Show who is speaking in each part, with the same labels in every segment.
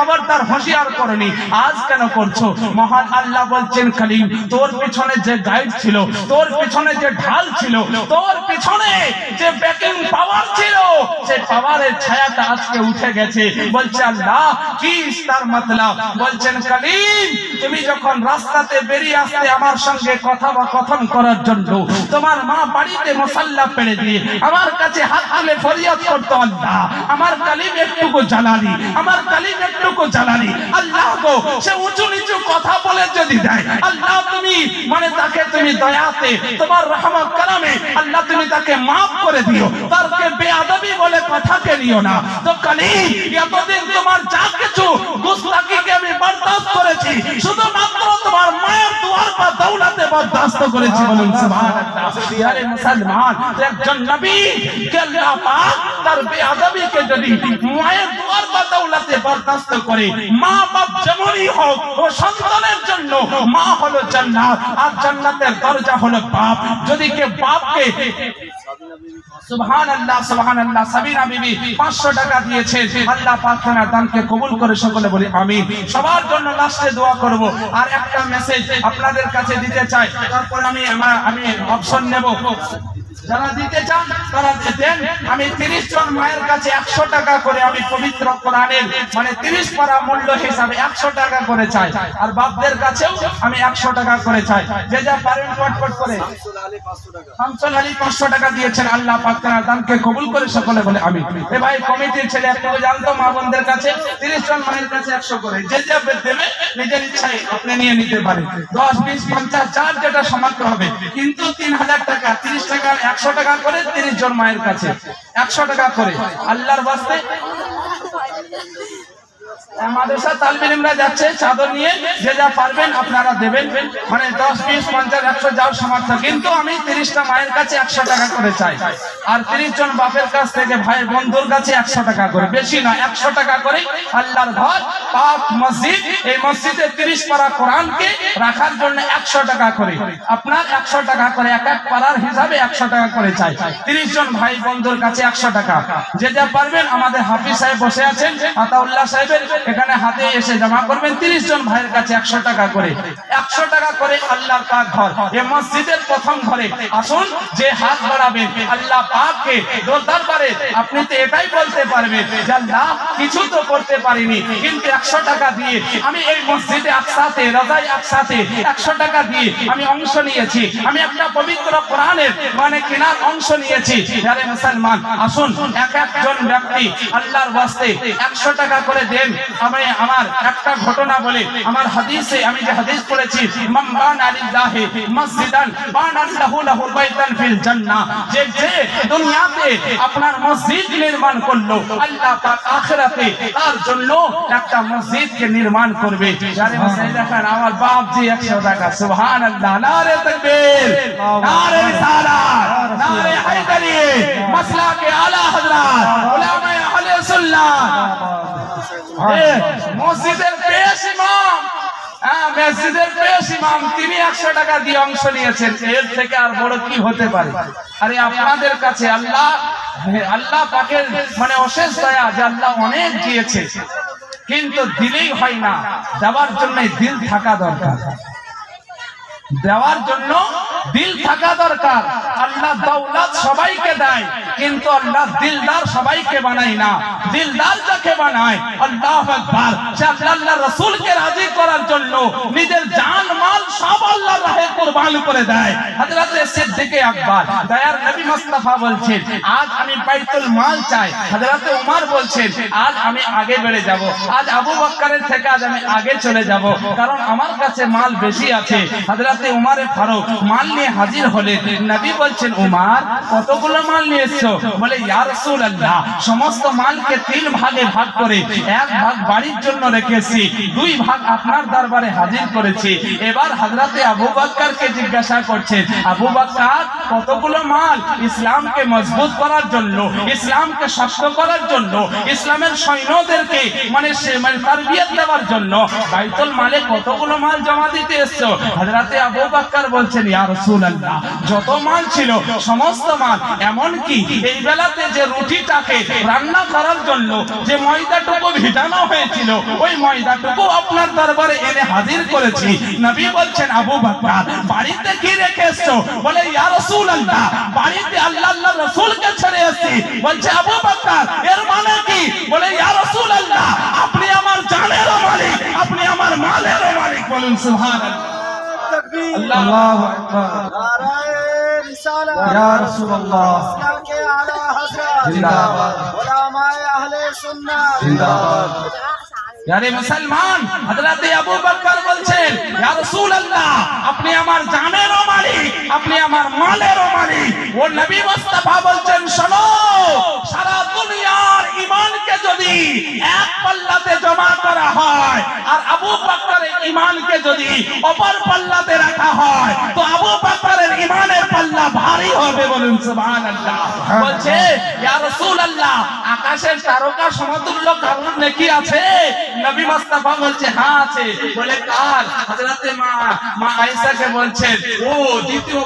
Speaker 1: খবরদার হুঁশিয়ার করনি, আজ কেন করছো? মহান আল্লাহ বলছেন কলিম, তোর পিছনে যে গাইড ছিল, তোর পিছনে যে ঢাল ছিল, তোর পিছনে যে ব্যাকিং পাওয়ার ছিল, সেই পাওয়ারের ছায়াটা আজকে উঠে গেছে। বলছে আল্লাহ কি তার মতলব? বলছেন কলিম, তুমি যখন রাস্তাতে বেরিয়ে আসতে আমার সঙ্গে কথোপকথন করার জন্য, তোমার মা বাড়িতে মুসাল্লা পেড়ে দিয়ে আমার কাছে হাত তুলে ফরিয়াদ করতো, আল্লাহ আমার কলিম একটুকু জ্বালানি, আমার কলিম একটুকু জ্বালানি। আল্লাহ গো, সে উঁচু নিচু কথা বলে যদি দেয়, আল্লাহ তুমি মানে তাকে তুমি দয়াতে তোমার রহমত কালামে আল্লাহ তুমি তাকে মাফ করে দিও, তারকে বেয়াদবি বলে কথাকে নিও না। তো কলিম, এতদিন তোমার যা কিছু গুস্তাখিকে আমি বরদাস্ত করেছি, শুধুমাত্র তোমার মায়ের দুয়ার বা দৌলতে বরদাস্ত করেছি। বলুন সুবহানাল্লাহ। আরে মুসলমান, একজন নবী কে আল্লাহ পাক তার বেয়াদবিকে যদি মায়ের দুয়ার বা দৌলতে বরদাস্ত করে, মা বাপ যেমনই হোক, ও সন্তানের জন্য মা হলো জান্নাত, আর জান্নাতের দরজা হলো বাপ। যদি কে বাপকে সুবহানাল্লাহ সুবহানাল্লাহ সাবিনা বিবি 500 টাকা দিয়েছে, আল্লাহ পাক তার দানকে কবুল করে সকলে বলি আমিন। সবার জন্য লাস্টে দোয়া করব। আর একটা মেসেজ আপনাদের কাছে দিতে চাই, তারপর আমি অপশন নেব। যারা দিতে চান তারা দেন। আমি 30 জন মায়ের কাছে 100 টাকা করে আমি পবিত্র কোরআনের মানে 30 পারা মূল্য হিসাবে 100 টাকা করে চাই। আর বাপদের কাছেও আমি 100 টাকা করে চাই। যে যা পারেন পট করে। শামসুল আলী 500 টাকা দিয়েছেন, আল্লাহ পাক তার দানকে কবুল করে সকলে বলে আমিন। এ ভাই কমিটির ছেলে একটু জানতো মা বোনদের কাছে 30 জন মায়ের কাছে 100 করে, যে যা দেবে নিজের ইচ্ছায় আপনি নিয়ে নিতে পারেন। 10 20 50 যার যেটা সামর্থ্য হবে, কিন্তু 3000 টাকা 30 টাকা 100 টাকা করে 30 জন মায়ের কাছে 100 টাকা করে আল্লাহর ওয়াস্তে। মাদ্রাসা তালিম ইলমরা যাচ্ছে চাদর নিয়ে, যে যা পারবেন আপনারা দেবেন, মানে 10 20 50 100 যার সামর্থ্য। কিন্তু আমি 30টা মায়ের কাছে 100 টাকা করে চাই, আর 30 জন বাপের কাছ থেকে ভাইয়ের বন্ধুর কাছে 100 টাকা করে, বেশি না 100 টাকা করে। আল্লাহর ঘর পাক মসজিদ, এই মসজিদে 30 পারা কোরআনকে রাখার জন্য 100 টাকা করে, আপনার 100 টাকা করে এক এক পারার হিসাবে 100 টাকা করে চাই। 30 জন ভাই বন্ধুর কাছে 100 টাকা, যে যা পারবেন। আমাদের হাফিজ সাহেব বসে আছেন, আতাউল্লাহ সাহেবের এখানে হাতে এসে জমা করবেন। 30 জন ভাইয়ের কাছে 100 টাকা করে, 100 টাকা করে আল্লাহর পাক ঘর, এই মসজিদের প্রথম ঘরে আসুন। যে হাত বাড়াবেন আল্লাহ পাককে দরবারে আপনি তো এটাই বলতে পারবেন যে আল্লাহ কিছু তো করতে পারিনি, কিন্তু 100 টাকা দিয়ে আমি এই মসজিদে আকসাতে রাজাই আকসাতে 100 টাকা দিয়ে আমি অংশ নিয়েছি, আমি একটা পবিত্র কোরআনের মানে কেনার অংশ নিয়েছি। আরে মুসলমান, আসুন এক একজন ব্যক্তি আল্লাহর ওয়াস্তে 100 টাকা করে দেন। আমি আমার একটা ঘটনা বলে, আমার হাদিসে আমি যে হাদিস পড়েছি, মান বানা লিল্লাহি মসজিদান বানা লাহু বাইতান ফিল জান্নাহ, যে দুনিয়াতে আপনার মসজিদ নির্মাণ করলো, আল্লাহ পাক আখিরাতে তার জন্য একটা মসজিদকে নির্মাণ করবে। যারে মসজিদ দেখেন আমার বাপ জি 100 টাকা, সুবহানাল্লাহ, নারে তাকবীর, নারে রিসালাত, নারে হায়দারি, মাসলাকে আলা হযরত উলামায়ে আহলে সুন্নাহ। মসজিদের পেশ ইমাম, মসজিদের পেশ ইমাম, তিনি 100 টাকা দিয়ে অংশ নিয়েছেন। এর থেকে আর বড় কি হতে পারে? আরে আপনাদের কাছে আল্লাহ পাকের মানে অশেষ দয়া যে আল্লাহ অনেক দিয়েছে, কিন্তু দিলেই হয় না, দেওয়ার জন্য দিল থাকা দরকার, দেওয়ার জন্য দিল থাকা দরকার। আল্লাহ দৌলত সবাইকে দেয়, কিন্তু আল্লাহ দিলদার সবাইকে বানায় না। দিলদার যাকে বানায়, আল্লাহু আকবার, সে আল্লাহর রাসূলকে রাজি করার জন্য নিজের জান মাল সব আল্লাহর রাহে কুরবান করে দেয়। হযরত সিদ্দিক আকবর দয়ার নবী মুস্তাফা বলছেন, আজ আমি বাইতুল মাল চাই। হযরত উমর বলছেন, আজ আমি আগে বেড়ে যাব, আজ আবু বকরের থেকে আজ আমি আগে চলে যাব, কারণ আমার কাছে মাল বেশি আছে। হযরত উমরে ফারুক মাল নিয়ে হাজির হলেন। নবী বলছেন, উমর কতগুলো মাল নিয়ে এসেছো? বলে, ইয়া রাসূলুল্লাহ, সমস্ত মালকে 3 ভাগে ভাগ করে 1 ভাগ বাড়ির জন্য রেখেছি, 2 ভাগ আপনার দরবারে হাজির করেছি। এবার হযরতে আবু বকরকে জিজ্ঞাসা করছেন, আবু বকর কতগুলো মাল ইসলামকে মজবুত করার জন্য, ইসলামকে শক্ত করার জন্য, ইসলামের সৈন্যদেরকে মানে তারবিয়ত দেওয়ার জন্য বাইতুল মালে কতগুলো মাল জমা দিতে এসছো? হযরতে আবু বকর বলছেন, ইয়া রাসূলুল্লাহ, যত মাল ছিল সমস্ত মাল, এমন কি এই বেলাতে যে রুটিটাকে রান্না করার জন্য যে ময়দাটুকু ভিজানো হয়েছিল ওই ময়দাটুকু আপনার দরবারে এনে হাজির করেছি। নবী বলছেন, আবু বকর বাড়িতে কি রেখে এসছো? বলে, ইয়া রাসূলুল্লাহ, বাড়িতে আল্লাহর রাসূলকে ছেড়ে এসেছি। বলছে, আবু বকর এর মানে কি? বলে, ইয়া রাসূলুল্লাহ, আপনি আমার জানেরও মালিক, আপনি আমার মালেরও মালিক। বলুন সুবহানাল্লাহ। আল্লাহু আকবার।
Speaker 2: নারায়ে রিসালাত
Speaker 1: ইয়া রাসূলুল্লাহ
Speaker 2: কে আলা হযরত
Speaker 1: জিন্দাবাদ,
Speaker 2: উলামায়ে আহলে সুন্নাহ
Speaker 1: জিন্দাবাদ। यारे मुसलमान, हजरत अबू बकर বলছেন, ইয়া রাসূলুল্লাহ, আপনি আমার জানেরও মালিক, আপনি আমার মালেরও মালিক। ও নবী মুস্তাফা বলছেন, শোনো, সারা দুনিয়ার ঈমানকে যদি এক পাল্লাতে জমা করা হয় আর আবু বকরের ঈমানকে যদি অপর পাল্লাতে রাখা হয় তো আবু বকরের ঈমানের পাল্লা ভারী হবে। বলুন সুবহানাল্লাহ। বলছে, ইয়া রাসূলুল্লাহ, আকাশের তারকা সমতুল্য কারণ নাকি আছে? নবী মুস্তাফা বলছে, হ্যাঁ আছে। বলে, কার? হযরতে মা আয়েশাকে বলছেন, ও দ্বিতীয়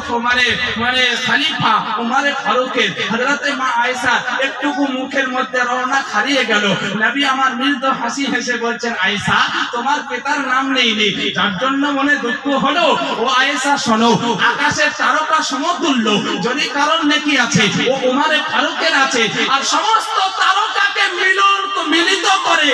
Speaker 1: মানে খলিফা উমরে ফারুকের হযরতে মা আয়েশা একটুকু মুখের মধ্যে রওনা হারিয়ে গেল। নবী আমার মৃদু হাসি হেসে বলছেন, আয়েশা, তোমার পিতার নাম নেই, যার জন্য মনে দুঃখ হলো। ও আয়েশা, শোনো, আকাশের তারকা সমতুল্য যদি কারণ নাকি আছে ও উমরে ফারুকের আছে, আর সমস্ত তারকাকে মিলিত করে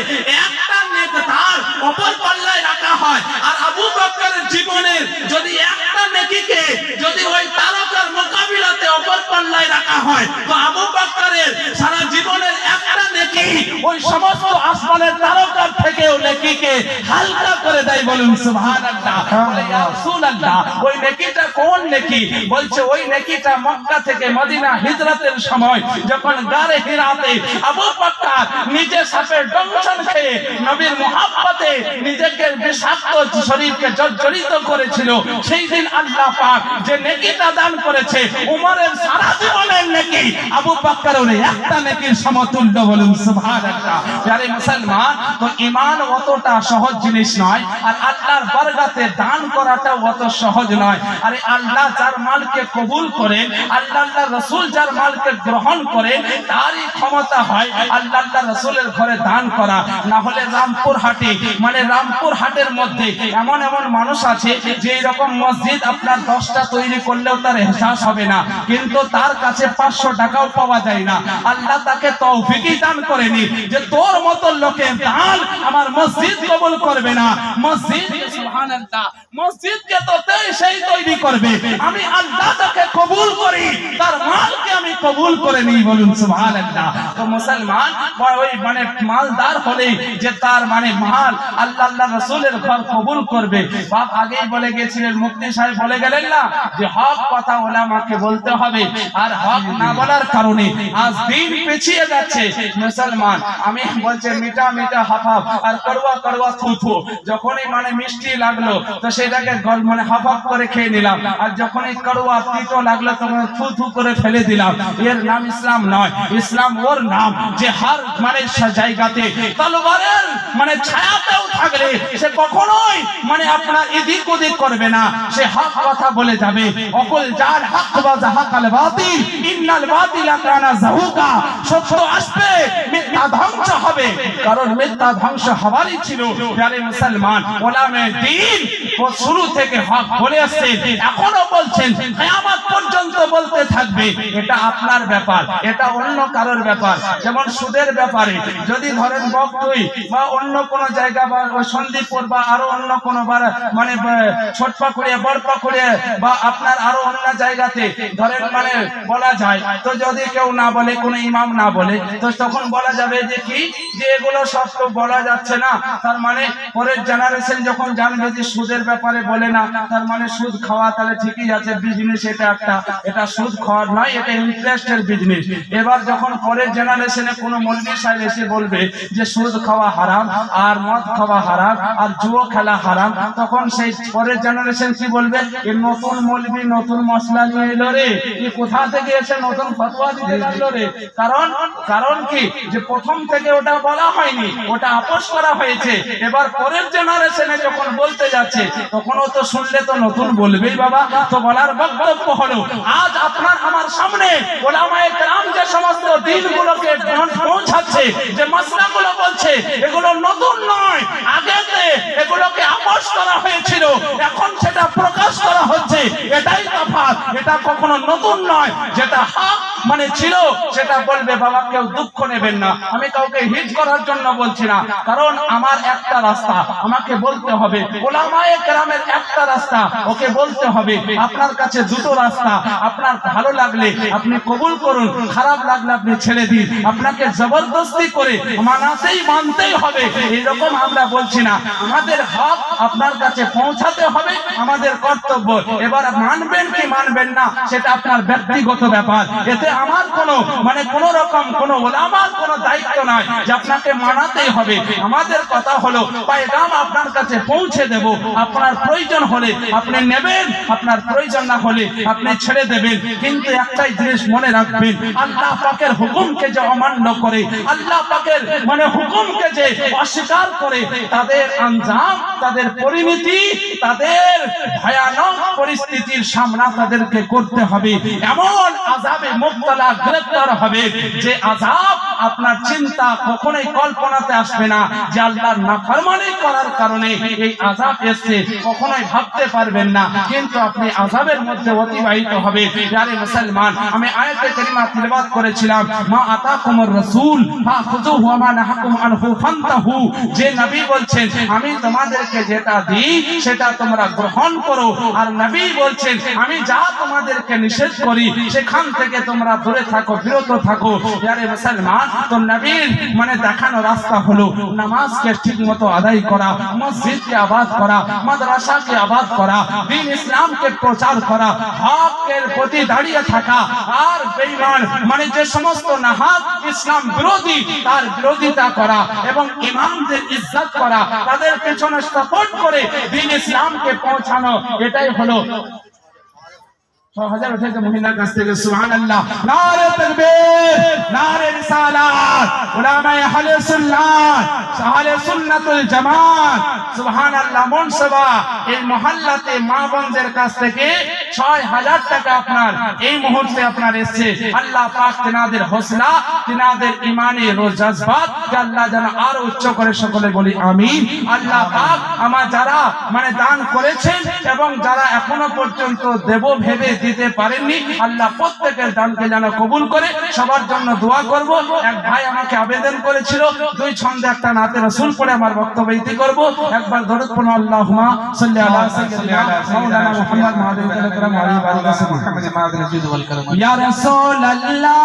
Speaker 1: একটা নেককার অপর পাল্লায় রাখা হয়, আর আবু বকরের জীবনের যদি একটা নেকিকে যদি ওই তারকার মোকাবিলাতে অপর পাল্লায় রাখা হয় তো আবু বকরের সারা জীবনের একটা নেকি ওই সমস্ত আসমানের তারকার থেকেও নেকিকে হালকা করে দেয়। বলুন সুবহানাল্লাহ। বলে, ইয়া রাসূলুল্লাহ, ওই নেকিটা কোন নেকি? বলছে, ওই নেকিটা মক্কা থেকে মদিনা হিজরতের সময় যখন গারে হিরাতে আবু বকর নিজে সাপের দংশন খেয়ে নবীর মুহাব্বতে নিজেকে বিষাক্ত শরীরকে জর্জরিত করেছিল, সেই দিন আল্লাহ পাক যে নেকিটা দান করেছে উমরের সারা জীবনের নেকি আবু বকরের একটা নেকির সমতুল্য। বলুন সুবহানাল্লাহ। যারা মুসলমান, তো ঈমান অতটা সহজ জিনিস নয়, আর আল্লাহর বরকতে দান করাটা অত সহজ নয়। আরে আল্লাহ যার মালকে কবুল করেন, আল্লাহর রাসূল যার মালকে গ্রহণ করেন, তারই ক্ষমতা হয় আল্লাহর রাসূলের ঘরে দান করা। না হলে রামপুর হাটের মধ্যে এমন মানুষ আছে যে এরকম মসজিদ আপনার 10টা তৈরি করলেও তার এহসাস হবে না, কিন্তু তার কাছে 500 টাকাও পাওয়া যায় না। আল্লাহ তাকে তৌফিকই দান করেনি যে তোর মতো লোকের দান আমার মসজিদ কবুল করবে না। মসজিদ, সুবহানাল্লাহ, মসজিদকে তো সেই তৈরি করবে, আমি আল্লাহ তাকে কবুল করি, তার মালকে আমি কবুল করে নিই। বলুন সুবহানাল্লাহ। তো মুসলমান ওই মালদার হলে যে তার মাল আল্লাহ রাসূলের ঘর কবুল করবে। বাপ আগেই বলে গেছিলেন, মুফতি সাহেব বলে গেলেন না যে হক কথা ওলামাকে বলতে হবে, আর হক না বলার কারণে আজ দিন পিছিয়ে যাচ্ছে। মুসলমান, আমি বলছে মিঠা হাফ আর করুয়া থুথু, যখনই মিষ্টি লাগলো তো সেটাকে হাফ করে খেয়ে নিলাম, আর যখনই করুয়া তিতো লাগলো তখন থুথু করে ফেলে দিলাম। এর নাম ইসলাম নয়। ইসলাম ওর নাম যে হার জায়গাতে তলোয়ারের ছায়াতেও থাকলে সে কখনোই আপনার এদিক ওদিক করবে না, সে হক কথা বলে যাবে। অকুল যার হক ওয়া যাহাকাল বাতিল ইন্নাল বাতিলা কানা যাহুকা। সত্য আসবে, মিথ্যা ধ্বংস হবে, কারণ মিথ্যা ধ্বংস হবারই ছিল। যারা মুসলমান ওলামে দ্বীন শুরু থেকে হক বলে আসছেন, এখনো বলছেন, কিয়ামত পর্যন্ত বলতে থাকবে। এটা আপনার ব্যাপার, এটা অন্য কারোর ব্যাপার। যেমন সুদের ব্যাপারে যদি ধরেন বকটুই বা অন্য কোন জায়গা বা সন্দীপুর বা আরো অন্য কোন ছোট পাকুড়িয়া বড় পাকুড়িয়া বা আপনার আরো অন্য জায়গাতে ধরেন বলা যায়, তো যদি কেউ না বলে, কোন ইমাম না বলে, তো তখন বলা যাবে যে কি যে এগুলো সব তো বলা যাচ্ছে না, তার পরের জেনারেশন জেনারেশন যখন জানবে যে সুদের ব্যাপারে বলে না, তার মানে সুদ খাওয়া তাহলে ঠিকই আছে, বিজনেস এটা একটা, এটা সুদ খাওয়ার নয়, এটা ইন্টারেস্টের বিজনেস। এবার যখন পরের জেনারেশনে কোনো মৌলভী সাহেব এসে বলবে যে সুদ খাওয়া হারাম আর মদ খাওয়া হারাম আর জুয়া খেলা হারাম, তখন সেই পরের জেনারেশন কি বলবে, এই নতুন মৌলভী নতুন মশলা নিয়ে এলো রে, এই কোথা থেকে এসে নতুন ফতোয়া দিতে লাগলো রে। কারণ কি, যে প্রথম থেকে ওটা বলা হয়নি, ওটা আপোষ করা হয়েছে। এবার পরের জেনারেশনে যখন বলতে যাচ্ছে তখনও তো শুনলে তো নতুন বলবেই বাবা। তো বলার বক্তব্য হলো, আজ আপনার আমার সামনে ওলামায়ে কেরাম যে সমস্ত দিনগুলোকে পৌঁছাচ্ছে, যে মাসলাগুলো বলছে, এগুলো নতুন নয়, আগেতে এগুলোকে আপোষ করা হয়েছিল, এখন সেটা প্রকাশ করা হচ্ছে, এটাই তফাৎ। এটা কখনো নতুন নয়, যেটা হক মানে ছিল সেটা বলবে বাবা, কেউ দুঃখ নেবেন না। আমি কাউকে হিট করার জন্য বলছি না, কারণ আমার একটা রাস্তা, আমাকে বলতে হবে। ওলামায়ে কেরামের একটা রাস্তা, ওকে বলতে হবে। আপনার কাছে দুটো রাস্তা, আপনার ভালো লাগলে আপনি কবুল করুন, খারাপ লাগলে আপনি ছেড়ে দিন। আপনাকে জবরদস্তি করে মানতেই হবে এইরকম আমরা বলছি না। আমাদের হক আপনার কাছে পৌঁছাতে হবে, আমাদের কর্তব্য। এবার মানবেন কি মানবেন না সেটা আপনার ব্যক্তিগত ব্যাপার, এতে আমার কোনো রকম কোনো ওলামার কোনো দায়িত্ব নাই যে আপনাকে মানাতেই হবে। আমাদের কথা হলো পয়গাম আপনার কাছে পৌঁছে দেব, আপনার প্রয়োজন হলে আপনি নেবেন, আপনার প্রয়োজন না হলে আপনি ছেড়ে দেবেন। কিন্তু একটাই জিনিস মনে রাখবেন, আল্লাহ পাকের হুকুমকে যে অমান্য করে, আল্লাহ পাকের হুকুমকে যে অস্বীকার করে, তাদের আঞ্জাম, তাদের পরিণতি, তাদের ভয়ানক পরিস্থিতির সামনা তাদেরকে করতে হবে। এমন আযাবে মুবতালা গ্রেফতার হবে যে আযাব আপনার চিন্তা কখনোই কল্পনাতে আসবে না, যে আল্লাহর নাফরমানি করার কারণে এই আযাব এসেছে, কখনোই ভাবতে পারবেন না। কিন্তু আপনি আযাবের মধ্যে অতিবাহিত হবে। প্রিয় মুসলমান, আমি আয়াতে কারিমা তিলাওয়াত করেছিলাম, মা আতাকুমুর রাসূল ফাখুযুহু ওয়া মা নাহাকুম আনহু ফান্তাহু। যে নবী বলছেন আমি তোমাদেরকে যেটা দিই সেটা তোমরা গ্রহণ করো, আর নবী বলছেন আমি যা তোমাদেরকে নিষেধ করি সেখান থেকে তোমরা দূরে থাকো, বিরত থাকো। প্রিয় মুসলমান, তো নবীর দেখানো রাস্তা হলো নামাজকে ঠিকমতো আদায় করা, মসজিদকে আবাদ করা, মাদ্রাসাকে আবাদ করা, দ্বীন ইসলামকে প্রচার করা, হকের প্রতি দাঁড়িয়ে থাকা, আর বেঈমান যে সমস্ত নাহাক ইসলাম বিরোধী তার বিরোধিতা করা, এবং ইমামদের ইজ্জত করা, তাদের পেছনে সাপোর্ট করে দ্বীন ইসলামকে পৌঁছানো। এটাই হলো 6000 উঠেছে মহিলার কাছ থেকে। সুবহানাল্লাহ, নারে তাকবীর, নারে রিসালাত, উলামায়ে আহলে সুন্নাত, আহলে সুন্নাতুল জামাত। সুবহানাল্লাহ, মনসবা এই মহল্লাতে মা বোনদের কাছ থেকে 6000 টাকা আপনার এই মুহূর্তে আপনার এসেছে। আল্লাহ পাক তিনাদের হৌসলা, তিনাদের ঈমানি জজবাত আল্লাহ যেন আরো উচ্চ করে, সকলে বলি আমিন। আল্লাহ পাক আমার যারা দান করেছেন এবং যারা এখনো পর্যন্ত দেব ভেবে দিতে পারেননি, আল্লাহ প্রত্যেকের দানকে যেন কবুল করে। সবার জন্য দোয়া করব। এক ভাই আমাকে আবেদন করেছিল 2 ছন্দে একটা নাতে রাসূল পড়ে আমার বক্তব্য ইতি করব। একবার দরুদ পড়ুন, আল্লাহুম্মা সাল্লি আলা সাইয়্যিদিনা মাওলানা মুহাম্মদ মা'আল কালাম ওয়া আলি ওয়া সাহবিহি ইয়া রাসূলুল্লাহ